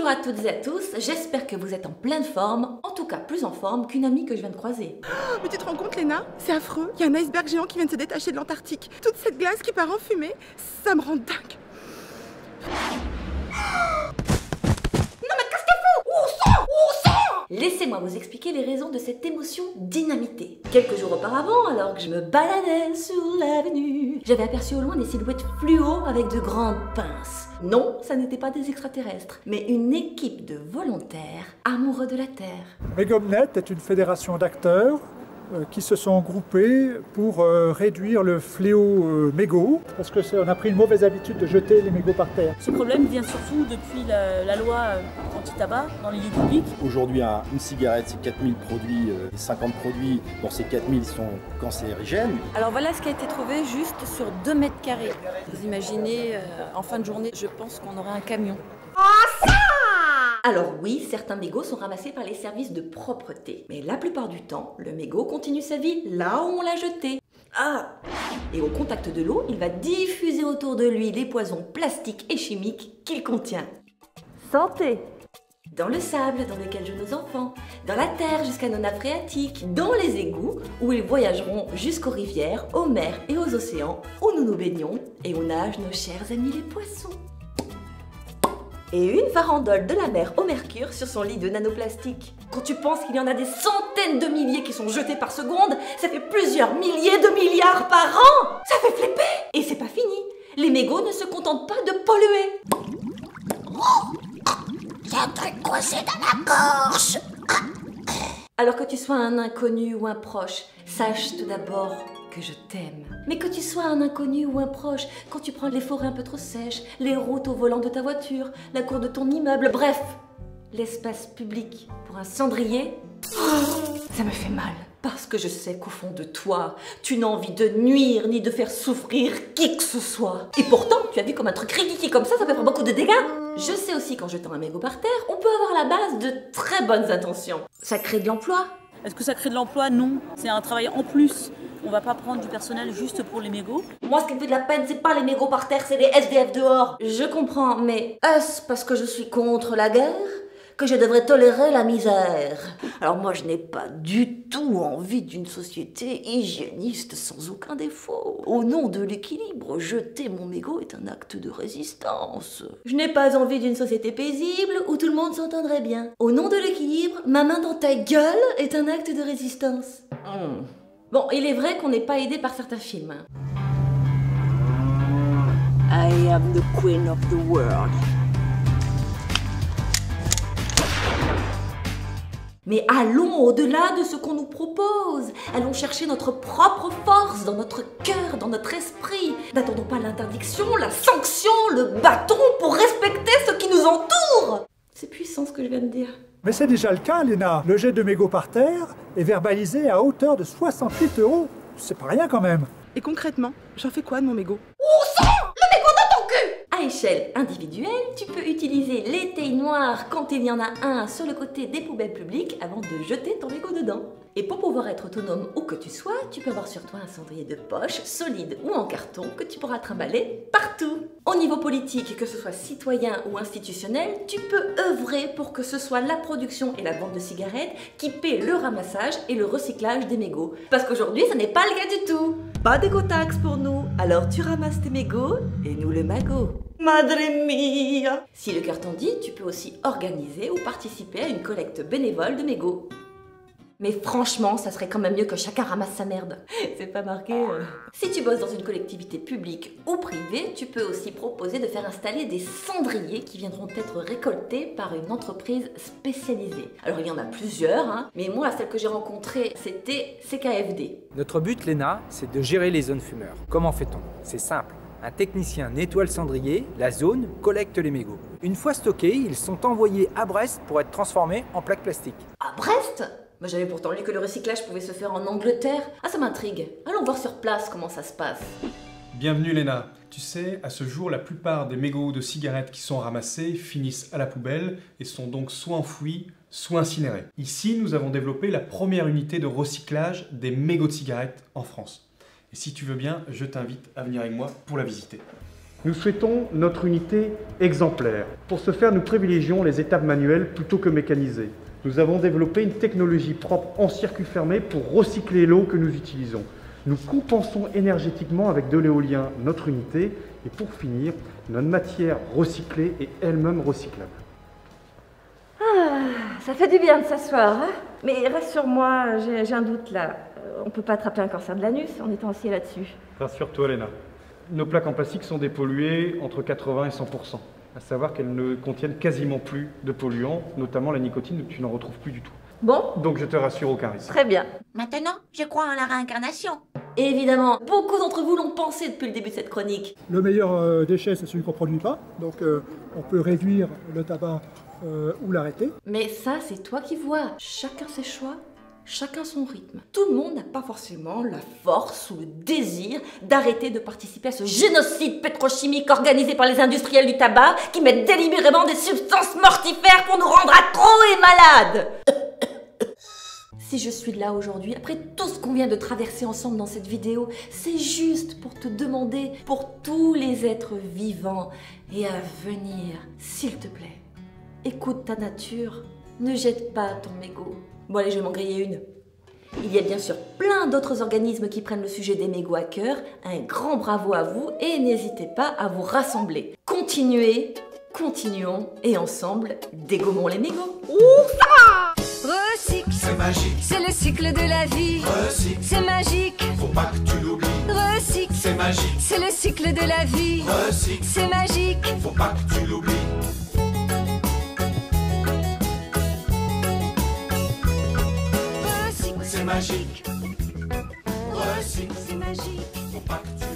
Bonjour à toutes et à tous, j'espère que vous êtes en pleine forme, en tout cas plus en forme qu'une amie que je viens de croiser. Oh, mais tu te rends compte, Léna? C'est affreux, il y a un iceberg géant qui vient de se détacher de l'Antarctique. Toute cette glace qui part en fumée, ça me rend dingue. Laissez-moi vous expliquer les raisons de cette émotion dynamitée. Quelques jours auparavant, alors que je me baladais sur l'avenue, j'avais aperçu au loin des silhouettes fluo avec de grandes pinces. Non, ça n'était pas des extraterrestres, mais une équipe de volontaires amoureux de la Terre. Megomnet est une fédération d'acteurs qui se sont groupés pour réduire le fléau mégot, parce qu'on a pris une mauvaise habitude de jeter les mégots par terre. Ce problème vient surtout depuis la loi anti-tabac dans les lieux publics. Aujourd'hui, une cigarette, c'est 4000 produits, 50 produits, dont ces 4000 sont cancérigènes. Alors voilà ce qui a été trouvé juste sur 2 mètres carrés. Vous imaginez, en fin de journée, je pense qu'on aurait un camion. Alors oui, certains mégots sont ramassés par les services de propreté, mais la plupart du temps, le mégot continue sa vie là où on l'a jeté. Et au contact de l'eau, il va diffuser autour de lui les poisons plastiques et chimiques qu'il contient. Santé! Dans le sable dans lequel jouent nos enfants, dans la terre jusqu'à nos nappes phréatiques, dans les égouts où ils voyageront jusqu'aux rivières, aux mers et aux océans où nous nous baignons et où nagent nos chers amis les poissons. Et une farandole de la mer au mercure sur son lit de nanoplastique. Quand tu penses qu'il y en a des centaines de milliers qui sont jetés par seconde, ça fait plusieurs milliers de milliards par an. Ça fait flipper. Et c'est pas fini. Les mégots ne se contentent pas de polluer. J'ai un truc coincé dans la gorge. Alors que tu sois un inconnu ou un proche, sache tout d'abord que je t'aime. Mais que tu sois un inconnu ou un proche, quand tu prends les forêts un peu trop sèches, les routes au volant de ta voiture, la cour de ton immeuble, bref, l'espace public pour un cendrier, ça me fait mal. Parce que je sais qu'au fond de toi, tu n'as envie de nuire ni de faire souffrir qui que ce soit. Et pourtant, tu as vu comme un truc ridicule comme ça peut faire beaucoup de dégâts. Je sais aussi qu'en jetant un mégot par terre, on peut avoir à la base de très bonnes intentions. Ça crée de l'emploi. Est-ce que ça crée de l'emploi? Non. C'est un travail en plus. On va pas prendre du personnel juste pour les mégots. Moi, ce qui me fait de la peine, c'est pas les mégots par terre, c'est les SDF dehors. Je comprends, mais est-ce parce que je suis contre la guerre que je devrais tolérer la misère? Alors moi, je n'ai pas du tout envie d'une société hygiéniste sans aucun défaut. Au nom de l'équilibre, jeter mon mégot est un acte de résistance. Je n'ai pas envie d'une société paisible où tout le monde s'entendrait bien. Au nom de l'équilibre, ma main dans ta gueule est un acte de résistance. Bon, il est vrai qu'on n'est pas aidé par certains films. I am the queen of the world. Mais allons au-delà de ce qu'on nous propose. Allons chercher notre propre force dans notre cœur, dans notre esprit. N'attendons pas l'interdiction, la sanction, le bâton pour respecter ce qui nous entoure. C'est puissant ce que je viens de dire. Mais c'est déjà le cas, Léna. Le jet de mégots par terre est verbalisé à hauteur de 68 €. C'est pas rien quand même. Et concrètement, j'en fais quoi de mon mégot? À échelle individuelle, tu peux utiliser l'étaye noire quand il y en a un sur le côté des poubelles publiques avant de jeter ton mégot dedans. Et pour pouvoir être autonome où que tu sois, tu peux avoir sur toi un cendrier de poche, solide ou en carton, que tu pourras trimballer partout. Au niveau politique, que ce soit citoyen ou institutionnel, tu peux œuvrer pour que ce soit la production et la vente de cigarettes qui paient le ramassage et le recyclage des mégots. Parce qu'aujourd'hui, ça n'est pas le cas du tout. Pas d'éco-taxe pour nous. Alors tu ramasses tes mégots et nous le magot. Madre mia! Si le cœur t'en dit, tu peux aussi organiser ou participer à une collecte bénévole de mégots. Mais franchement, ça serait quand même mieux que chacun ramasse sa merde. C'est pas marqué. Si tu bosses dans une collectivité publique ou privée, tu peux aussi proposer de faire installer des cendriers qui viendront être récoltés par une entreprise spécialisée. Alors il y en a plusieurs, mais moi, celle que j'ai rencontrée, c'était CKFD. Notre but, Léna, c'est de gérer les zones fumeurs. Comment fait-on? C'est simple. Un technicien nettoie le cendrier, la zone collecte les mégots. Une fois stockés, ils sont envoyés à Brest pour être transformés en plaques plastiques. À Brest? Mais j'avais pourtant lu que le recyclage pouvait se faire en Angleterre. Ah, ça m'intrigue. Allons voir sur place comment ça se passe. Bienvenue Léna. Tu sais, à ce jour, la plupart des mégots de cigarettes qui sont ramassés finissent à la poubelle et sont donc soit enfouis, soit incinérés. Ici, nous avons développé la première unité de recyclage des mégots de cigarettes en France. Et si tu veux bien, je t'invite à venir avec moi pour la visiter. Nous souhaitons notre unité exemplaire. Pour ce faire, nous privilégions les étapes manuelles plutôt que mécanisées. Nous avons développé une technologie propre en circuit fermé pour recycler l'eau que nous utilisons. Nous compensons énergétiquement avec de l'éolien notre unité et pour finir, notre matière recyclée est elle-même recyclable. Ah, ça fait du bien de s'asseoir, hein? Mais rassure-moi, j'ai un doute là. On peut pas attraper un cancer de l'anus en étant assis là-dessus. Rassure-toi, Léna. Nos plaques en plastique sont dépolluées entre 80 et 100%. À savoir qu'elles ne contiennent quasiment plus de polluants, notamment la nicotine, que tu n'en retrouves plus du tout. Bon. Donc je te rassure, aucun risque. Très bien. Maintenant, je crois en la réincarnation. Évidemment, beaucoup d'entre vous l'ont pensé depuis le début de cette chronique. Le meilleur déchet, c'est celui qu'on ne produit pas. Donc on peut réduire le tabac ou l'arrêter. Mais ça, c'est toi qui vois. Chacun ses choix, chacun son rythme. Tout le monde n'a pas forcément la force ou le désir d'arrêter de participer à ce génocide pétrochimique organisé par les industriels du tabac qui mettent délibérément des substances mortifères pour nous rendre accros et malades. Si je suis là aujourd'hui, après tout ce qu'on vient de traverser ensemble dans cette vidéo, c'est juste pour te demander, pour tous les êtres vivants et à venir, s'il te plaît, écoute ta nature, ne jette pas ton mégot. Bon allez, je vais m'en griller une. Il y a bien sûr plein d'autres organismes qui prennent le sujet des mégots à cœur. Un grand bravo à vous et n'hésitez pas à vous rassembler. Continuez, continuons et ensemble, dégommons les mégots. Recycle, c'est magique, c'est le cycle de la vie. Recycle, c'est magique, faut pas que tu l'oublies. Recycle, c'est magique, c'est le cycle de la vie. Recycle, c'est magique, faut pas que tu l'oublies. Recycle, c'est magique, Recycle, c'est magique, faut pas que tu